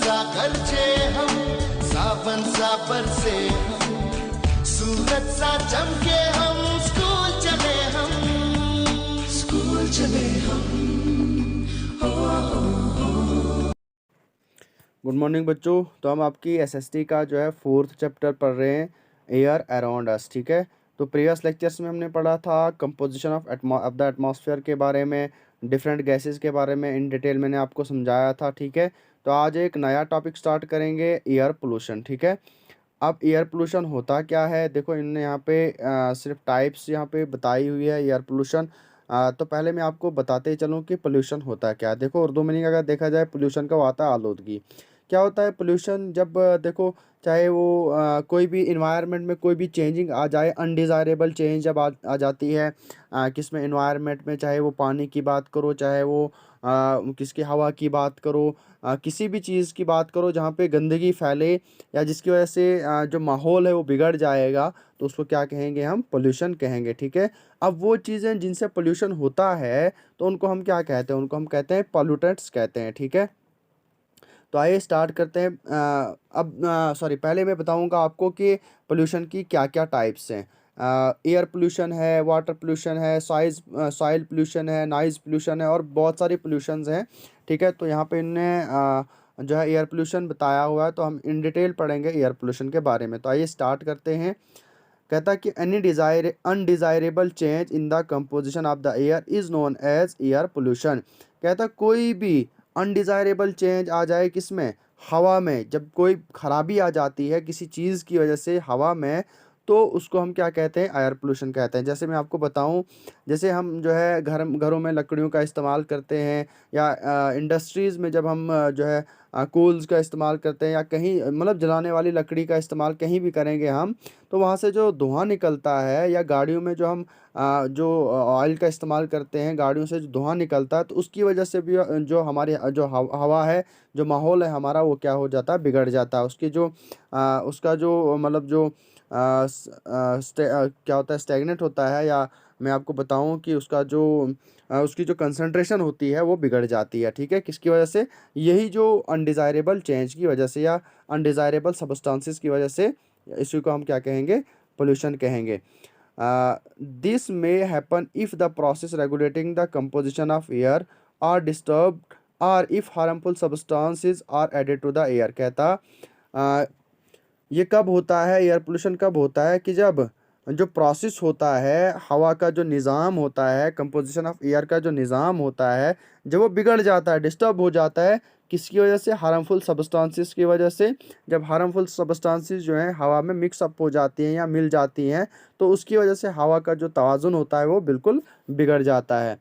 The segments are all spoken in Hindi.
सा गरजे हम, सावन सा बरसे हम, सूरज सा चमके हम, स्कूल चले हम, स्कूल चले हम। गुड मॉर्निंग बच्चों। तो हम आपकी एसएसटी का जो है 4th चैप्टर पढ़ रहे हैं, एयर अराउंड अस। ठीक है, तो प्रीवियस लेक्चर्स में हमने पढ़ा था कंपोजिशन ऑफ द एटमॉस्फेयर के बारे में, डिफरेंट गैसेस के बारे में इन डिटेल मैंने आपको समझाया था। ठीक है, तो आज एक नया टॉपिक स्टार्ट करेंगे, एयर पोल्यूशन। ठीक है, अब एयर पोल्यूशन होता क्या है, देखो इन्होंने यहाँ पे सिर्फ टाइप्स यहाँ पे बताई हुई है एयर पोल्यूशन। तो पहले मैं आपको बताते ही चलूँ कि पोल्यूशन होता क्या है। देखो उर्दू मीनिंग अगर देखा जाए पोल्यूशन का, वो आता है आलूदगी। क्या होता है पोल्यूशन, जब देखो चाहे वो कोई भी इन्वायरमेंट में कोई भी चेंजिंग आ जाए, अनडिज़ायरेबल चेंज जब आ जाती है किस में, इन्वायरमेंट में, चाहे वो पानी की बात करो, चाहे वो किसकी हवा की बात करो, किसी भी चीज़ की बात करो जहाँ पे गंदगी फैले या जिसकी वजह से जो माहौल है वो बिगड़ जाएगा, तो उसको क्या कहेंगे, हम पोल्यूशन कहेंगे। ठीक है, अब वो चीज़ें जिनसे पोल्यूशन होता है तो उनको हम क्या कहते हैं, उनको हम कहते हैं पॉल्यूटेंट्स कहते हैं। ठीक है, तो आइए स्टार्ट करते हैं। पहले मैं बताऊंगा आपको कि पोल्यूशन की क्या क्या टाइप्स हैं। एयर पोल्यूशन है, वाटर पोल्यूशन है, सॉइल पोल्यूशन है, नॉइज़ पोल्यूशन है और बहुत सारी पोल्यूशंस हैं। ठीक है, तो यहाँ पे इनने जो है एयर पोल्यूशन बताया हुआ है, तो हम इन डिटेल पढ़ेंगे एयर पोल्यूशन के बारे में। तो आइए स्टार्ट करते हैं। कहता है कि any undesirable change in the composition of the air is known as air pollution. कहता है कोई भी अनडिज़ायरेबल चेंज आ जाए किसमें, हवा में, जब कोई खराबी आ जाती है किसी चीज़ की वजह से हवा में, तो उसको हम क्या कहते हैं, एयर पोल्यूशन कहते हैं। जैसे मैं आपको बताऊं, जैसे हम जो है घरों में लकड़ियों का इस्तेमाल करते हैं, या इंडस्ट्रीज़ में जब हम जो है कोल्स का इस्तेमाल करते हैं, या कहीं मतलब जलाने वाली लकड़ी का इस्तेमाल कहीं भी करेंगे हम, तो वहाँ से जो धुआं निकलता है, या गाड़ियों में जो हम जो ऑयल का इस्तेमाल करते हैं, गाड़ियों से जो धुआं निकलता है, तो उसकी वजह से भी जो हमारी जो हवा है, जो माहौल है हमारा, वो क्या हो जाता है, बिगड़ जाता है। उसकी जो उसका जो मतलब जो क्या होता है, स्टेगनेट होता है, या मैं आपको बताऊं कि उसका जो उसकी जो कंसंट्रेशन होती है वो बिगड़ जाती है। ठीक है, किसकी वजह से, यही जो अनडिज़ायरेबल चेंज की वजह से या अनडिज़ायरेबल सब्सटेंसेस की वजह से, इसी को हम क्या कहेंगे, पोल्यूशन कहेंगे। This may happen if the process regulating the composition of air are disturbed और if harmful substances are added to the air. कहता ये कब होता है, एयर पोल्यूशन कब होता है, कि जब जो प्रोसेस होता है, हवा का जो निज़ाम होता है, कंपोजिशन ऑफ एयर का जो निज़ाम होता है, जब वो बिगड़ जाता है, डिस्टर्ब हो जाता है, किसकी वजह से, हार्मफुल सब्सटेंसेस की वजह से। जब हार्मफुल सब्सटेंसेस जो हैं हवा में मिक्स अप हो जाती हैं या मिल जाती हैं, तो उसकी वजह से हवा का जो तवाज़ुन होता है वो बिल्कुल बिगड़ जाता है।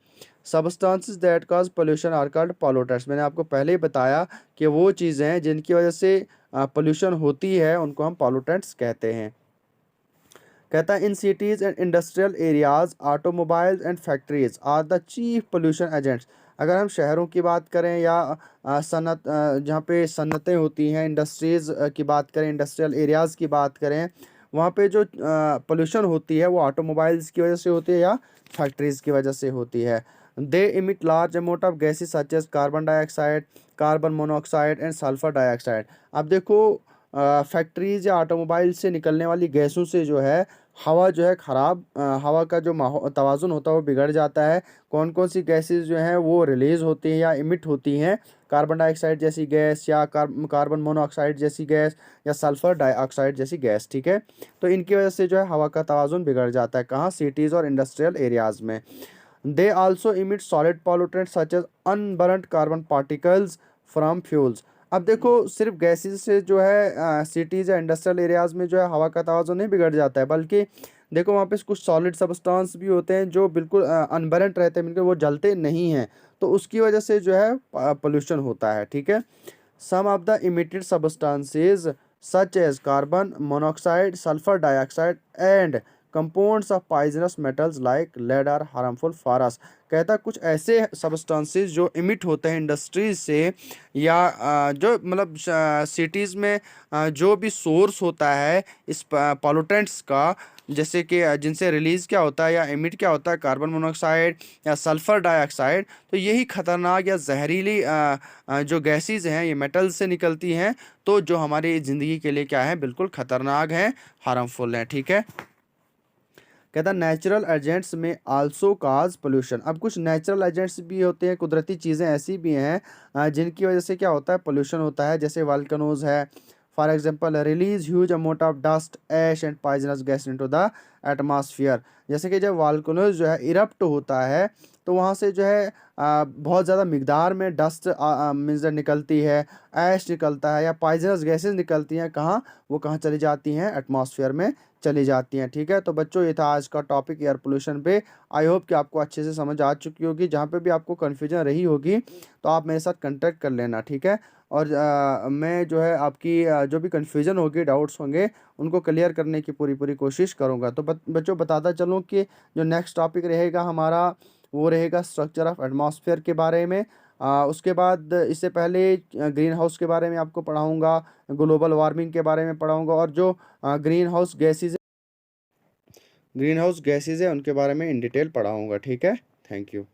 Substances that cause pollution are called pollutants. मैंने आपको पहले ही बताया कि वो चीज़ें हैं जिनकी वजह से पोल्यूशन होती है, उनको हम पॉल्यूटेंट्स कहते हैं। कहता है in cities and industrial areas automobiles and factories are the chief pollution agents. अगर हम शहरों की बात करें या सनत जहाँ पे सन्नतें होती हैं, इंडस्ट्रीज़ की बात करें, इंडस्ट्रियल एरियाज़ की बात करें, वहाँ पे जो पोल्यूशन होती है वो ऑटोमोबाइल्स की वजह से होती है या फैक्ट्रीज़ की वजह से होती है। They emit large amount of gases such as carbon dioxide, carbon monoxide and sulphur dioxide. अब देखो फैक्ट्रीज या ऑटोमोबाइल से निकलने वाली गैसों से जो है हवा जो है ख़राब, हवा का जो तवाज़ुन होता है वो बिगड़ जाता है। कौन कौन सी गैसेस जो हैं वो रिलीज़ होती हैं या इमिट होती हैं, कार्बन डाइऑक्साइड जैसी गैस, या कार्बन मोनोऑक्साइड जैसी गैस, या सल्फ़र डाइऑक्साइड जैसी गैस। ठीक है, तो इनकी वजह से जो है हवा का तवाज़ुन बिगड़ जाता है। कहाँ, सिटीज़ और इंडस्ट्रियल एरियाज़ में। They also emit solid pollutants such as unburnt carbon particles from fuels. अब देखो सिर्फ गैसेस से जो है सिटीज़ या इंडस्ट्रियल एरियाज़ में जो है हवा का तवाज़ुन नहीं बिगड़ जाता है, बल्कि देखो वहाँ पे कुछ सॉलिड सब्सटेंस भी होते हैं जो बिल्कुल अनबर्न्ड रहते हैं, बिल्कुल वो जलते नहीं हैं, तो उसकी वजह से जो है पोल्यूशन होता है। ठीक है, some of the emitted substances such as carbon monoxide, sulphur dioxide and compounds of poisonous metals like lead are harmful for us. कहता है कुछ ऐसे सब्सटेंसेस जो इमिट होते हैं इंडस्ट्रीज से, या जो मतलब सिटीज़ में जो भी सोर्स होता है इस पॉल्यूटेंट्स का, जैसे कि जिनसे रिलीज़ क्या होता है या एमिट क्या होता है, कार्बन मोनोऑक्साइड या सल्फ़र डाइऑक्साइड। तो यही खतरनाक या जहरीली जो गैसेज हैं ये मेटल से निकलती हैं, तो जो हमारी ज़िंदगी के लिए क्या है, बिल्कुल खतरनाक हैं, हार्मफुल हैं। ठीक है, कहता है नेचुरल एजेंट्स में आल्सो काज पोल्यूशन। अब कुछ नेचुरल एजेंट्स भी होते हैं, कुदरती चीज़ें ऐसी भी हैं जिनकी वजह से क्या होता है, पोल्यूशन होता है। जैसे वाल्कनोज है, for example release huge amount of dust, ash and poisonous gas into the atmosphere. जैसे कि जब वाल्कनोज जो है इरप्ट होता है, तो वहाँ से जो है बहुत ज़्यादा मिकदार में डस्ट मीन्स निकलती है, ऐश निकलता है या पॉइजनस गैसेस निकलती हैं। कहाँ वो कहाँ चली जाती हैं, एटमॉस्फेयर में चली जाती हैं। ठीक है, तो बच्चों ये था आज का टॉपिक एयर पोल्यूशन पे। आई होप कि आपको अच्छे से समझ आ चुकी होगी। जहाँ पे भी आपको कन्फ्यूजन रही होगी तो आप मेरे साथ कांटेक्ट कर लेना। ठीक है, और मैं जो है आपकी जो भी कन्फ्यूजन होगी, डाउट्स होंगे, उनको क्लियर करने की पूरी पूरी कोशिश करूँगा। तो बच्चों बताता चलूँ कि जो नेक्स्ट टॉपिक रहेगा हमारा वो रहेगा स्ट्रक्चर ऑफ एटमॉस्फेयर के बारे में। उसके बाद इससे पहले ग्रीन हाउस के बारे में आपको पढ़ाऊँगा, ग्लोबल वार्मिंग के बारे में पढ़ाऊँगा, और जो ग्रीन हाउस गैसेज है उनके बारे में इन डिटेल पढ़ाऊँगा। ठीक है, थैंक यू।